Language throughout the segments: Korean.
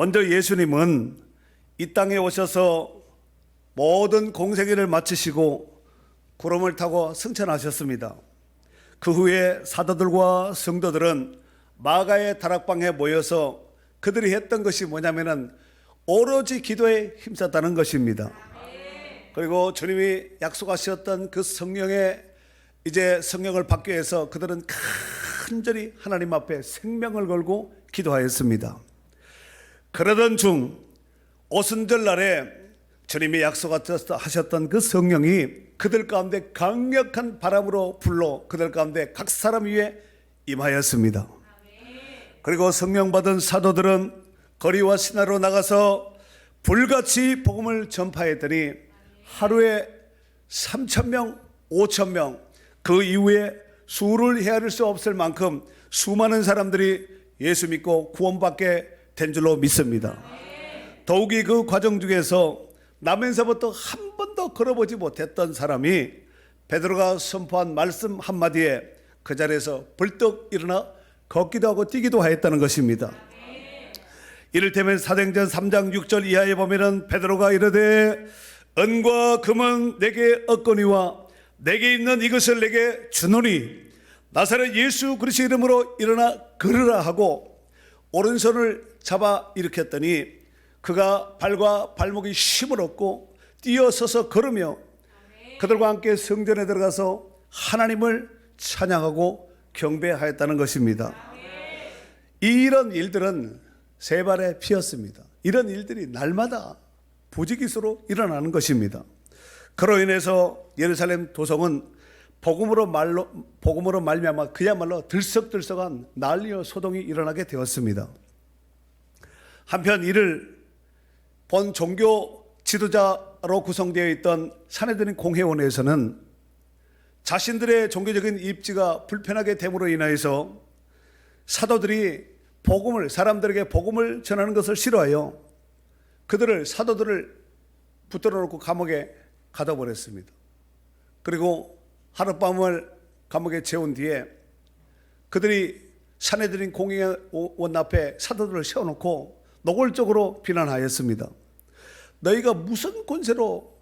먼저 예수님은 이 땅에 오셔서 모든 공생애를 마치시고 구름을 타고 승천하셨습니다. 그 후에 사도들과 성도들은 마가의 다락방에 모여서 그들이 했던 것이 뭐냐면은 오로지 기도에 힘썼다는 것입니다. 그리고 주님이 약속하셨던 그 성령의 이제 성령을 받기 위해서 그들은 간절히 하나님 앞에 생명을 걸고 기도하였습니다. 그러던 중 오순절 날에 주님이 약속하셨던 그 성령이 그들 가운데 강력한 바람으로 불러 그들 가운데 각 사람 위에 임하였습니다. 그리고 성령 받은 사도들은 거리와 시내로 나가서 불같이 복음을 전파했더니 하루에 3,000명, 5,000명, 그 이후에 수를 헤아릴 수 없을 만큼 수많은 사람들이 예수 믿고 구원받게 된 줄로 믿습니다. 더욱이 그 과정 중에서 나면서부터 한 번도 걸어보지 못했던 사람이 베드로가 선포한 말씀 한마디에 그 자리에서 벌떡 일어나 걷기도 하고 뛰기도 하였다는 것입니다. 이를테면 사도행전 3장 6절 이하에 보면은 베드로가 이르되 은과 금은 내게 얻거니와 내게 있는 이것을 내게 주노니 나사렛 예수 그리스도 이름으로 일어나 걸으라 하고 오른손을 잡아 일으켰더니 그가 발과 발목이 힘을 얻고 뛰어서서 걸으며 그들과 함께 성전에 들어가서 하나님을 찬양하고 경배하였다는 것입니다. 이런 일들은 세 발에 피었습니다. 이런 일들이 날마다 부지기수로 일어나는 것입니다. 그로 인해서 예루살렘 도성은 복음으로 말미암아 그야말로 들썩들썩한 난리와 소동이 일어나게 되었습니다. 한편 이를 본 종교 지도자로 구성되어 있던 사내들인 공회원에서는 자신들의 종교적인 입지가 불편하게 됨으로 인하여서 사도들이 사람들에게 복음을 전하는 것을 싫어하여 사도들을 붙들어 놓고 감옥에 가둬버렸습니다. 그리고 하룻밤을 감옥에 재운 뒤에 그들이 사내들인 공회원 앞에 사도들을 세워놓고 노골적으로 비난하였습니다. 너희가 무슨 권세로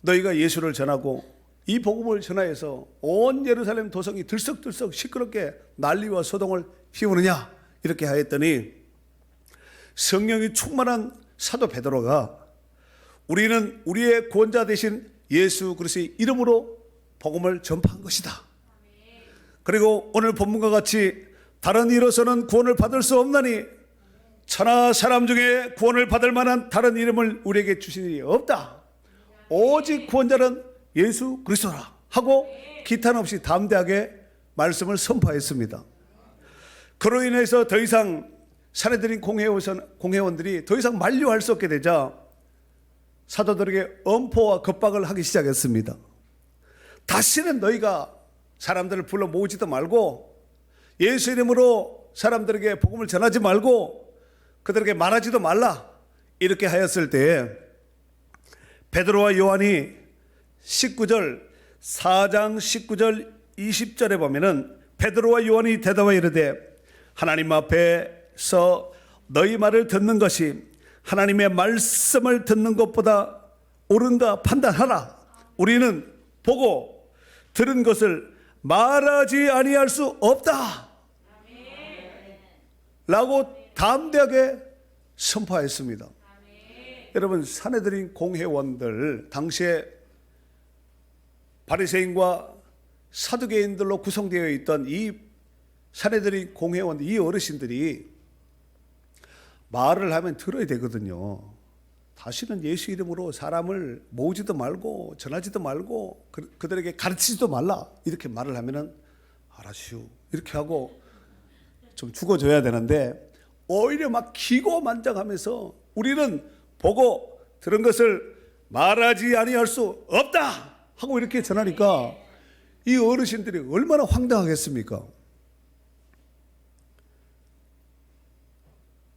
너희가 예수를 전하고 이 복음을 전하여서 온 예루살렘 도성이 들썩들썩 시끄럽게 난리와 소동을 피우느냐 이렇게 하였더니 성령이 충만한 사도 베드로가 우리는 우리의 구원자 되신 예수 그리스도의 이름으로 복음을 전파한 것이다. 그리고 오늘 본문과 같이 다른 이로서는 구원을 받을 수 없나니 천하 사람 중에 구원을 받을 만한 다른 이름을 우리에게 주신 일이 없다. 오직 구원자는 예수 그리스도라 하고 기탄 없이 담대하게 말씀을 선포했습니다. 그로 인해서 더 이상 사내들인 공회원들이 더 이상 만류할 수 없게 되자 사도들에게 엄포와 겁박을 하기 시작했습니다. 다시는 너희가 사람들을 불러 모으지도 말고 예수 이름으로 사람들에게 복음을 전하지 말고 그들에게 말하지도 말라 이렇게 하였을 때에 베드로와 요한이 4장 19절 20절에 보면은 베드로와 요한이 대답하여 이르되 하나님 앞에서 너희 말을 듣는 것이 하나님의 말씀을 듣는 것보다 옳은가 판단하라. 우리는 보고 들은 것을 말하지 아니할 수 없다 라고 담대하게 선포했습니다. 여러분, 사내들인 공회원들, 당시에 바리새인과 사두개인들로 구성되어 있던 이 사내들인 공회원, 이 어르신들이 말을 하면 들어야 되거든요. 다시는 예수 이름으로 사람을 모으지도 말고 전하지도 말고 그들에게 가르치지도 말라 이렇게 말을 하면은 알았슈 이렇게 하고 좀 죽어줘야 되는데 오히려 막 기고만장하면서 우리는 보고 들은 것을 말하지 아니할 수 없다 하고 이렇게 전하니까 이 어르신들이 얼마나 황당하겠습니까?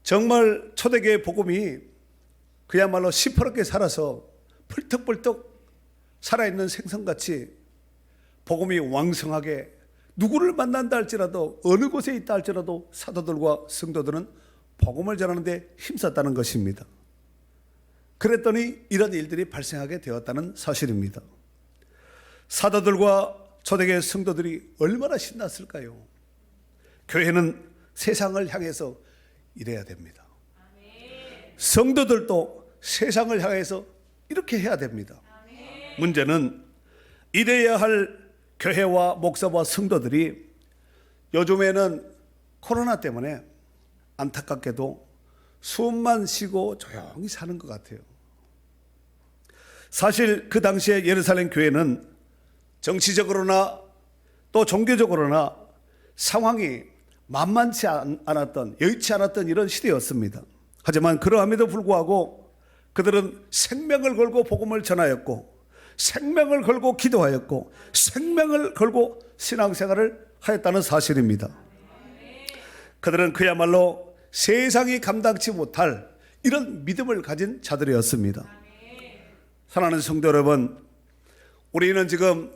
정말 초대교회 복음이 그야말로 시퍼렇게 살아서 펄떡펄떡 살아있는 생선같이 복음이 왕성하게 누구를 만난다 할지라도 어느 곳에 있다 할지라도 사도들과 성도들은 복음을 전하는데 힘썼다는 것입니다. 그랬더니 이런 일들이 발생하게 되었다는 사실입니다. 사도들과 초대교회 성도들이 얼마나 신났을까요? 교회는 세상을 향해서 일해야 됩니다. 성도들도 세상을 향해서 이렇게 해야 됩니다. 문제는 이래야 할 교회와 목사와 성도들이 요즘에는 코로나 때문에 안타깝게도 숨만 쉬고 조용히 사는 것 같아요. 사실 그 당시에 예루살렘 교회는 정치적으로나 또 종교적으로나 상황이 만만치 않았던, 여의치 않았던 이런 시대였습니다. 하지만 그러함에도 불구하고 그들은 생명을 걸고 복음을 전하였고, 생명을 걸고 기도하였고, 생명을 걸고 신앙생활을 하였다는 사실입니다. 그들은 그야말로 세상이 감당치 못할 이런 믿음을 가진 자들이었습니다. 사랑하는 성도 여러분, 우리는 지금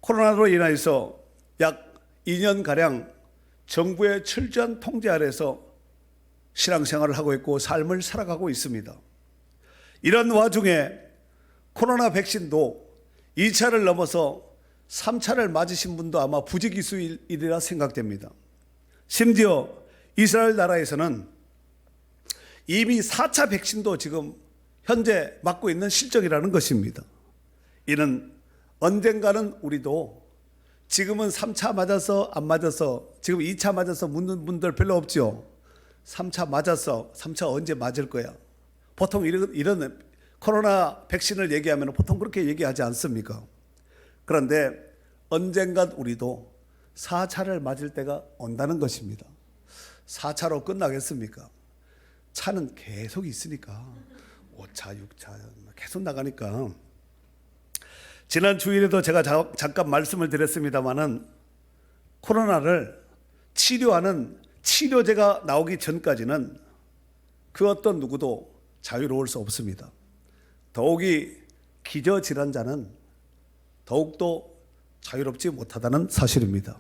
코로나로 인하여서 약 2년가량 정부의 철저한 통제 아래서 신앙생활을 하고 있고 삶을 살아가고 있습니다. 이런 와중에 코로나 백신도 2차를 넘어서 3차를 맞으신 분도 아마 부지기수일이라 생각됩니다. 심지어 이스라엘 나라에서는 이미 4차 백신도 지금 현재 맞고 있는 실정이라는 것입니다. 이는 언젠가는 우리도 지금은 3차 맞아서 안 맞아서 지금 2차 맞아서 묻는 분들 별로 없죠. 3차 맞았어. 3차 언제 맞을 거야? 보통 이런 코로나 백신을 얘기하면 보통 그렇게 얘기하지 않습니까? 그런데 언젠간 우리도 4차를 맞을 때가 온다는 것입니다. 4차로 끝나겠습니까? 차는 계속 있으니까 5차, 6차 계속 나가니까. 지난 주일에도 제가 잠깐 말씀을 드렸습니다마는 코로나를 치료하는 치료제가 나오기 전까지는 그 어떤 누구도 자유로울 수 없습니다. 더욱이 기저질환자는 더욱더 자유롭지 못하다는 사실입니다.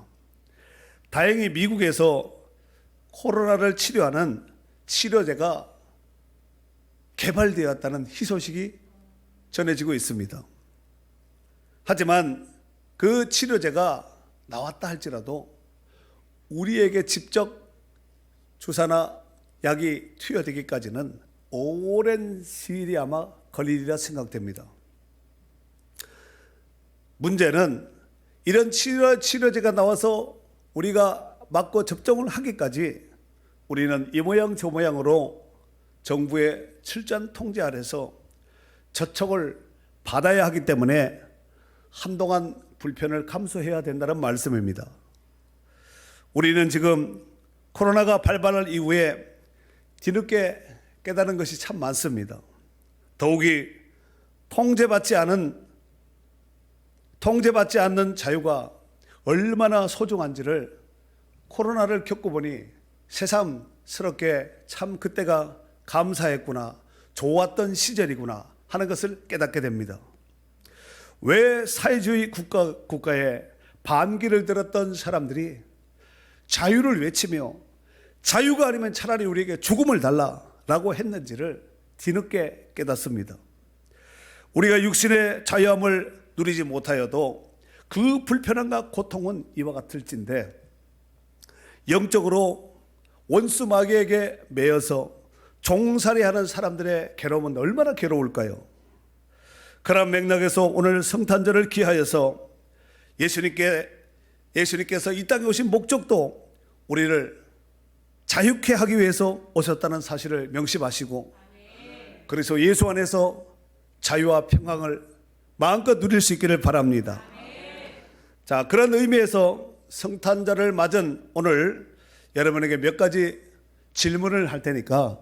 다행히 미국에서 코로나를 치료하는 치료제가 개발되었다는 희소식이 전해지고 있습니다. 하지만 그 치료제가 나왔다 할지라도 우리에게 직접 주사나 약이 투여되기까지는 오랜 시일이 아마 걸리리라 생각됩니다. 문제는 이런 치료제가 나와서 우리가 맞고 접종을 하기까지 우리는 이 모양 저 모양으로 정부의 철저한 통제 아래서 저촉을 받아야 하기 때문에 한동안 불편을 감수해야 된다는 말씀입니다. 우리는 지금 코로나가 발발할 이후에 뒤늦게 깨달은 것이 참 많습니다. 더욱이 통제받지 않는 자유가 얼마나 소중한지를 코로나를 겪어보니 새삼스럽게 참 그때가 감사했구나, 좋았던 시절이구나 하는 것을 깨닫게 됩니다. 왜 사회주의 국가에 반기를 들었던 사람들이 자유를 외치며 자유가 아니면 차라리 우리에게 죽음을 달라라고 했는지를 뒤늦게 깨닫습니다. 우리가 육신의 자유함을 누리지 못하여도 그 불편함과 고통은 이와 같을진데 영적으로 원수 마귀에게 매여서 종살이하는 사람들의 괴로움은 얼마나 괴로울까요? 그런 맥락에서 오늘 성탄절을 기하여서 예수님께서 이 땅에 오신 목적도 우리를 자유케 하기 위해서 오셨다는 사실을 명심하시고, 그래서 예수 안에서 자유와 평강을 마음껏 누릴 수 있기를 바랍니다. 자, 그런 의미에서 성탄절을 맞은 오늘 여러분에게 몇 가지 질문을 할 테니까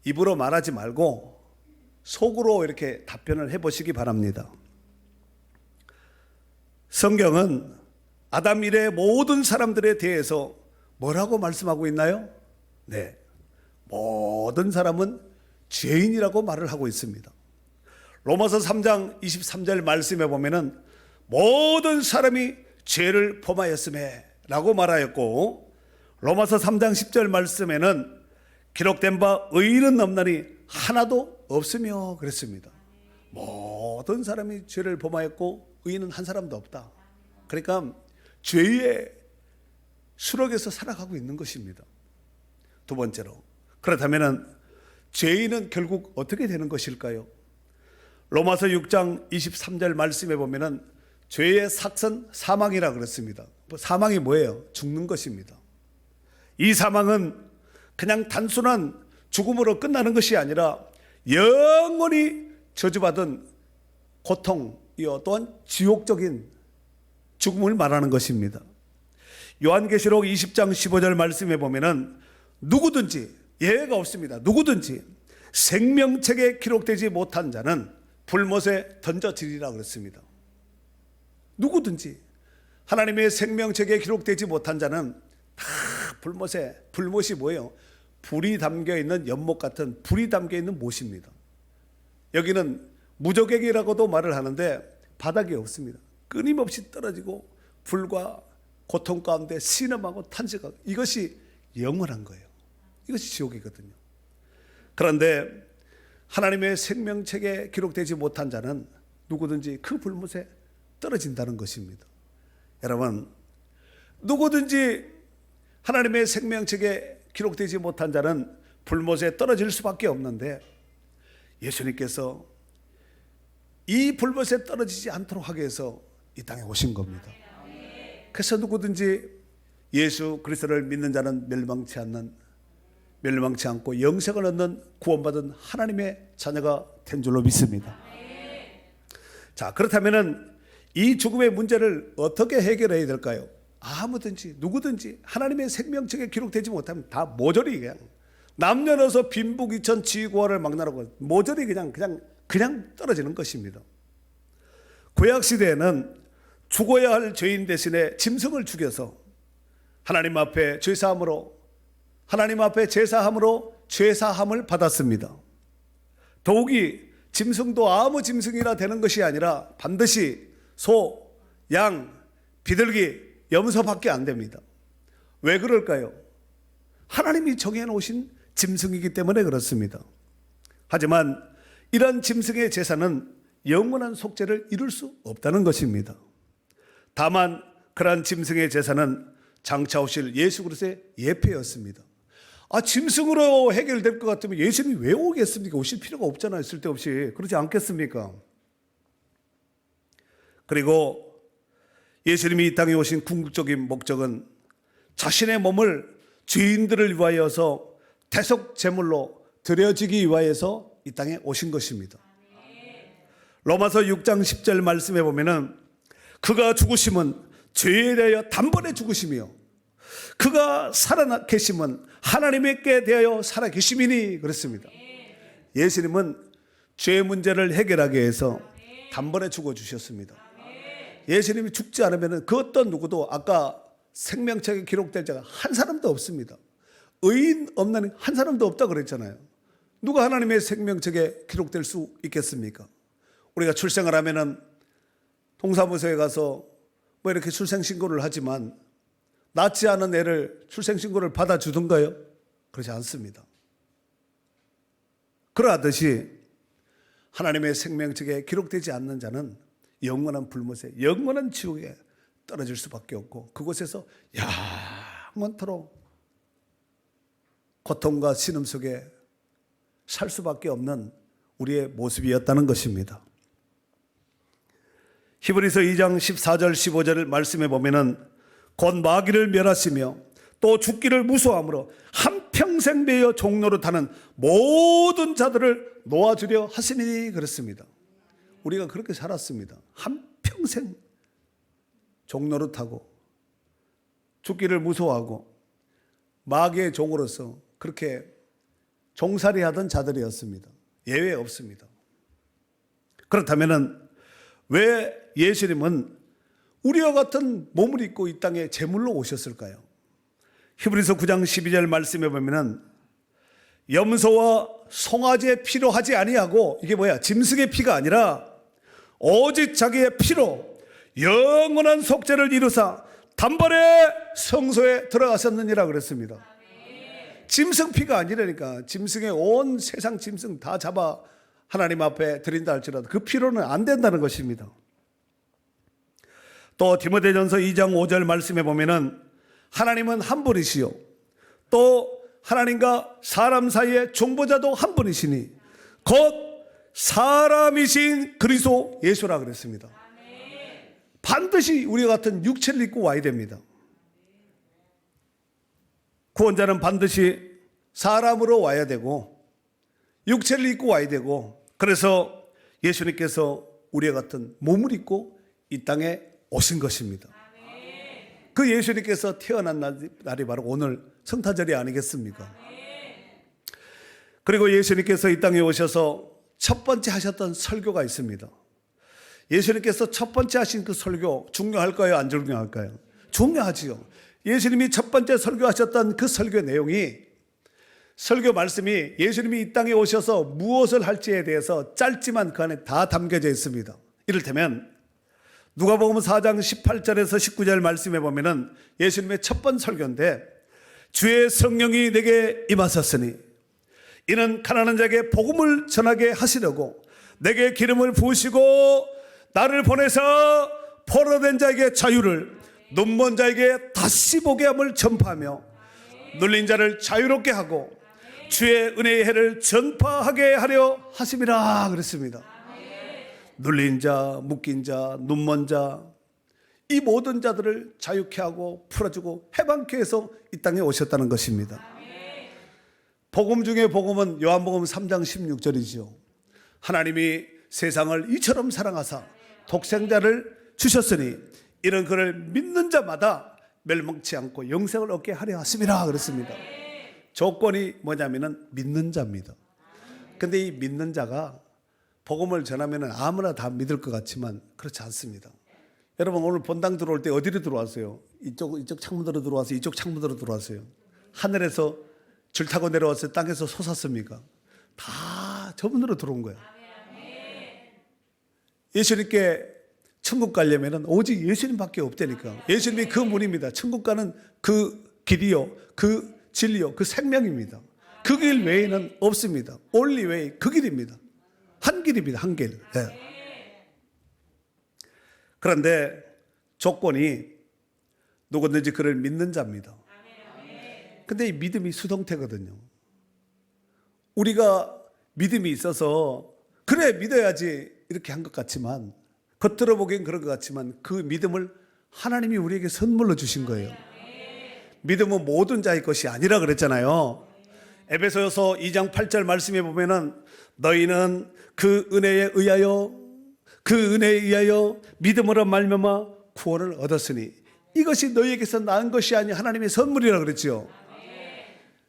입으로 말하지 말고 속으로 이렇게 답변을 해보시기 바랍니다. 성경은 아담 이래 모든 사람들에 대해서 뭐라고 말씀하고 있나요? 네, 모든 사람은 죄인이라고 말을 하고 있습니다. 로마서 3장 23절 말씀에 보면은 모든 사람이 죄를 범하였음에 라고 말하였고, 로마서 3장 10절 말씀에는 기록된 바 의인은 없나니 하나도 없으며 그랬습니다. 모든 사람이 죄를 범하였고 의인은 한 사람도 없다. 그러니까 죄의 수렁에서 살아가고 있는 것입니다. 두 번째로, 그렇다면 죄인은 결국 어떻게 되는 것일까요? 로마서 6장 23절 말씀에 보면은 죄의 삭은 사망이라 그랬습니다. 사망이 뭐예요? 죽는 것입니다. 이 사망은 그냥 단순한 죽음으로 끝나는 것이 아니라 영원히 저주받은 고통이요 또한 지옥적인 죽음을 말하는 것입니다. 요한계시록 20장 15절 말씀에 보면은 누구든지, 예외가 없습니다. 누구든지 생명책에 기록되지 못한 자는 불못에 던져지리라 그랬습니다. 누구든지 하나님의 생명책에 기록되지 못한 자는 다 불못이 뭐예요? 불이 담겨 있는 연못 같은 불이 담겨 있는 못입니다. 여기는 무저객이라고도 말을 하는데 바닥이 없습니다. 끊임없이 떨어지고 불과 고통 가운데 신음하고 탄식하고, 이것이 영원한 거예요. 이것이 지옥이거든요. 그런데 하나님의 생명책에 기록되지 못한 자는 누구든지 그 불못에 떨어진다는 것입니다. 여러분, 누구든지 하나님의 생명책에 기록되지 못한 자는 불못에 떨어질 수밖에 없는데, 예수님께서 이 불못에 떨어지지 않도록 하기 위해서 이 땅에 오신 겁니다. 그래서 누구든지 예수 그리스도를 믿는 자는 멸망치 않고 영생을 얻는 구원받은 하나님의 자녀가 된 줄로 믿습니다. 자, 그렇다면 이 죽음의 문제를 어떻게 해결해야 될까요? 아무든지 누구든지 하나님의 생명책에 기록되지 못하면 다 모조리 그냥 남녀노소 빈부귀천 지구화를 막나라고 모조리 그냥 떨어지는 것입니다. 구약 시대에는 죽어야 할 죄인 대신에 짐승을 죽여서 하나님 앞에 제사함으로 죄사함을 받았습니다. 더욱이 짐승도 아무 짐승이나 되는 것이 아니라 반드시 소, 양, 비둘기, 염소밖에 안 됩니다. 왜 그럴까요? 하나님이 정해놓으신 짐승이기 때문에 그렇습니다. 하지만 이런 짐승의 제사는 영원한 속죄를 이룰 수 없다는 것입니다. 다만 그러한 짐승의 제사는 장차 오실 예수 그리스도의 예표였습니다. 짐승으로 해결될 것 같으면 예수님이 왜 오겠습니까? 오실 필요가 없잖아요. 쓸데없이. 그렇지 않겠습니까? 그리고 예수님이 이 땅에 오신 궁극적인 목적은 자신의 몸을 죄인들을 위하여서 대속 제물로 드려지기 위하여서 이 땅에 오신 것입니다. 로마서 6장 10절 말씀에 보면은 그가 죽으심은 죄에 대하여 단번에 죽으시며 그가 살아 계심은 하나님께 대하여 살아 계심이니 그랬습니다. 예수님은 죄 문제를 해결하기 위해서 단번에 죽어 주셨습니다. 예수님이 죽지 않으면 그 어떤 누구도 아까 생명책에 기록될 자가 한 사람도 없습니다. 의인 없는 한 사람도 없다 그랬잖아요. 누가 하나님의 생명책에 기록될 수 있겠습니까? 우리가 출생을 하면은 동사무소에 가서 뭐 이렇게 출생신고를 하지만 낳지 않은 애를 출생신고를 받아주던가요? 그렇지 않습니다. 그러하듯이 하나님의 생명책에 기록되지 않는 자는 영원한 불못에 영원한 지옥에 떨어질 수밖에 없고 그곳에서 영원토록 고통과 신음 속에 살 수밖에 없는 우리의 모습이었다는 것입니다. 히브리서 2장 14절 15절을 말씀해 보면은 곧 마귀를 멸하시며 또 죽기를 무서워함으로 한평생 매여 종로로 타는 모든 자들을 놓아주려 하시니 그랬습니다. 우리가 그렇게 살았습니다. 한평생 종로로 타고 죽기를 무서워하고 마귀의 종으로서 그렇게 종살이 하던 자들이었습니다. 예외 없습니다. 그렇다면 왜 예수님은 우리와 같은 몸을 입고 이 땅에 제물로 오셨을까요? 히브리서 9장 12절 말씀에 보면은 염소와 송아지의 피로 하지 아니하고 이게 뭐야? 짐승의 피가 아니라 오직 자기의 피로 영원한 속죄를 이루사 단번에 성소에 들어가셨느니라 그랬습니다. 짐승 피가 아니라니까. 짐승의 온 세상 짐승 다 잡아 하나님 앞에 드린다 할지라도 그 피로는 안 된다는 것입니다. 또 디모데전서 2장 5절 말씀에 보면은 하나님은 한 분이시요 또 하나님과 사람 사이의 중보자도 한 분이시니 곧 사람이신 그리스도 예수라 그랬습니다. 반드시 우리 같은 육체를 입고 와야 됩니다. 구원자는 반드시 사람으로 와야 되고 육체를 입고 와야 되고, 그래서 예수님께서 우리와 같은 몸을 입고 이 땅에 오신 것입니다. 그 예수님께서 태어난 날이 바로 오늘 성탄절이 아니겠습니까? 그리고 예수님께서 이 땅에 오셔서 첫 번째 하셨던 설교가 있습니다. 예수님께서 첫 번째 하신 그 설교 중요할까요? 안 중요할까요? 중요하지요. 예수님이 첫 번째 설교하셨던 그 설교 내용이, 설교 말씀이 예수님이 이 땅에 오셔서 무엇을 할지에 대해서 짧지만 그 안에 다 담겨져 있습니다. 이를테면 누가복음 4장 18절에서 19절 말씀에 보면은 예수님의 첫 번째 설교인데, 주의 성령이 내게 임하셨으니 이는 가난한 자에게 복음을 전하게 하시려고 내게 기름을 부으시고 나를 보내서 포로된 자에게 자유를, 눈먼 자에게 다시 보게 함을 전파하며 눌린 자를 자유롭게 하고 주의 은혜의 해를 전파하게 하려 하심이라 그랬습니다. 눌린 자, 묶인 자, 눈먼 자, 이 모든 자들을 자유케 하고 풀어주고 해방케 해서 이 땅에 오셨다는 것입니다. 복음 중에 복음은 요한복음 3장 16절이지요. 하나님이 세상을 이처럼 사랑하사 독생자를 주셨으니 이는 그를 믿는 자마다 멸망치 않고 영생을 얻게 하려 하심이라 그랬습니다. 조건이 뭐냐면은 믿는 자입니다. 근데 이 믿는 자가 복음을 전하면은 아무나 다 믿을 것 같지만 그렇지 않습니다. 여러분 오늘 본당 들어올 때 어디로 들어왔어요? 이쪽 창문으로 들어와서 이쪽 창문으로 들어왔어요. 하늘에서 줄 타고 내려왔어요? 땅에서 솟았습니까? 다 저분으로 들어온 거예요. 예수님께 천국 가려면 오직 예수님밖에 없다니까. 예수님이 그 문입니다. 천국 가는 그 길이요, 그 진리요, 그 생명입니다. 그 길 외에는 없습니다. only way, 그 길입니다. 한 길입니다. 한 길. 네. 그런데 조건이 누구든지 그를 믿는 자입니다. 근데 이 믿음이 수동태거든요. 우리가 믿음이 있어서 그래 믿어야지 이렇게 한 것 같지만, 겉으로 보기엔 그런 것 같지만 그 믿음을 하나님이 우리에게 선물로 주신 거예요. 믿음은 모든 자의 것이 아니라 그랬잖아요. 에베소서 2장 8절 말씀에 보면은 너희는 그 은혜에 의하여 믿음으로 말미암아 구원을 얻었으니 이것이 너희에게서 나은 것이 아니 하나님의 선물이라 그랬죠.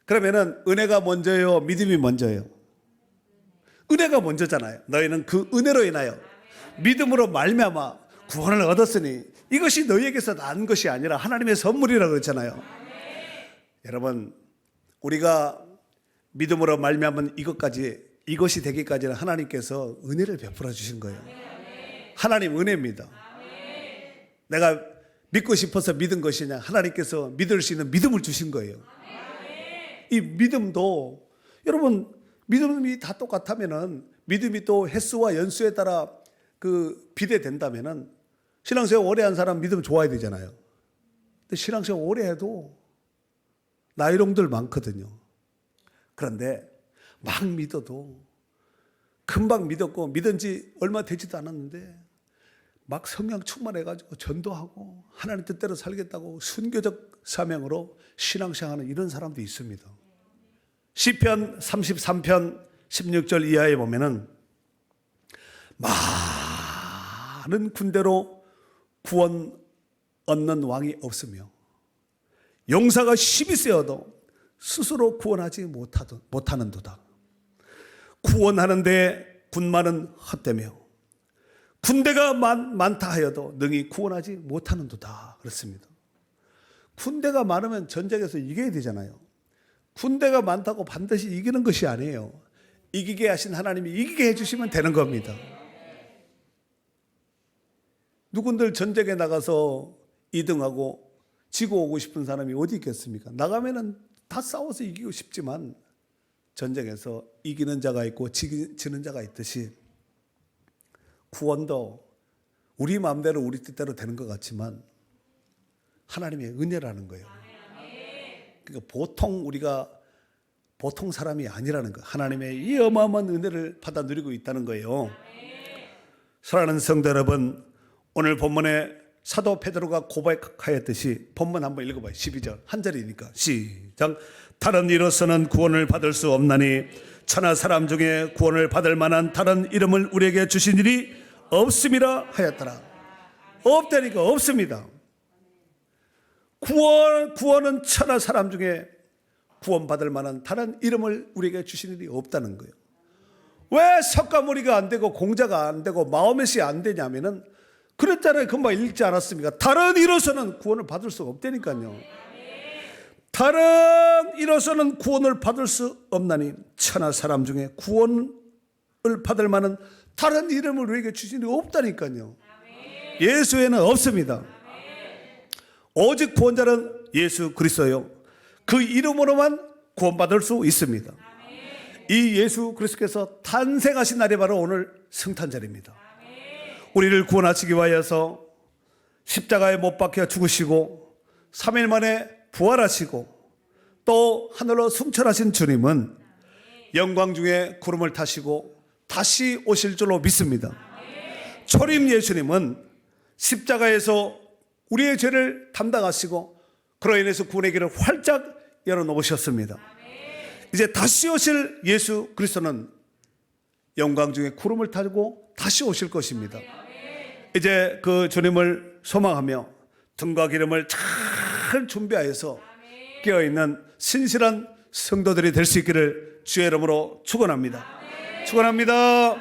그러면은 은혜가 먼저예요, 믿음이 먼저예요? 은혜가 먼저잖아요. 너희는 그 은혜로 인하여 믿음으로 말미암아 구원을 얻었으니 이것이 너희에게서 난 것이 아니라 하나님의 선물이라고 그랬잖아요. 여러분, 우리가 믿음으로 말미암은 이것이 되기까지는 하나님께서 은혜를 베풀어 주신 거예요. 하나님 은혜입니다. 내가 믿고 싶어서 믿은 것이냐, 하나님께서 믿을 수 있는 믿음을 주신 거예요. 이 믿음도 여러분, 믿음이 다 똑같다면은, 믿음이 또 횟수와 연수에 따라 그 비례된다면은, 신앙생활 오래 한 사람 믿음 좋아야 되잖아요. 근데 신앙생활 오래 해도 나이롱들 많거든요. 그런데 막 믿어도, 금방 믿었고 믿은 지 얼마 되지도 않았는데 막 성령 충만해가지고 전도하고 하나님 뜻대로 살겠다고 순교적 사명으로 신앙생활하는 이런 사람도 있습니다. 시편 33편 16절 이하에 보면은 많은 군대로 구원 얻는 왕이 없으며 용사가 10이 세어도 스스로 구원하지 못하는도다. 구원하는데 군마는 헛되며 군대가 많다 하여도 능히 구원하지 못하는도다. 그렇습니다. 군대가 많으면 전쟁에서 이겨야 되잖아요. 군대가 많다고 반드시 이기는 것이 아니에요. 이기게 하신 하나님이 이기게 해주시면 되는 겁니다. 누군들 전쟁에 나가서 2등하고 지고 오고 싶은 사람이 어디 있겠습니까? 나가면은 다 싸워서 이기고 싶지만 전쟁에서 이기는 자가 있고 지는 자가 있듯이 구원도 우리 마음대로 우리 뜻대로 되는 것 같지만 하나님의 은혜라는 거예요. 그러니까 우리가 보통 사람이 아니라는 거예요. 하나님의 이 어마어마한 은혜를 받아 누리고 있다는 거예요. 사랑하는 성도 여러분, 오늘 본문에 사도 베드로가 고백하였듯이 본문 한번 읽어봐요. 12절 한 절이니까 시작. 다른 이로서는 구원을 받을 수 없나니 천하 사람 중에 구원을 받을 만한 다른 이름을 우리에게 주신 일이 없음이라 하였더라. 없다니까 없습니다. 구원은 천하 사람 중에 구원받을 만한 다른 이름을 우리에게 주신 일이 없다는 거예요. 왜 석가모니가 안 되고 공자가 안 되고 마호멧이 안 되냐면은 그랬잖아요. 금방 읽지 않았습니까? 다른 이로서는 구원을 받을 수 없다니까요. 다른 이로서는 구원을 받을 수 없나니 천하 사람 중에 구원을 받을 만한 다른 이름을 우리에게 주신 일이 없다니까요. 예수에는 없습니다. 오직 구원자는 예수 그리스도요. 그 이름으로만 구원받을 수 있습니다. 이 예수 그리스도께서 탄생하신 날이 바로 오늘 성탄절입니다. 우리를 구원하시기 위하여서 십자가에 못 박혀 죽으시고 3일 만에 부활하시고 또 하늘로 승천하신 주님은 영광 중에 구름을 타시고 다시 오실 줄로 믿습니다. 초림 예수님은 십자가에서 우리의 죄를 담당하시고 그로 인해서 구원의 길을 활짝 열어놓으셨습니다. 이제 다시 오실 예수 그리스도는 영광 중에 구름을 타고 다시 오실 것입니다. 이제 그 주님을 소망하며 등과 기름을 잘 준비하여서 깨어있는 신실한 성도들이 될 수 있기를 주의 이름으로 축원합니다. 축원합니다.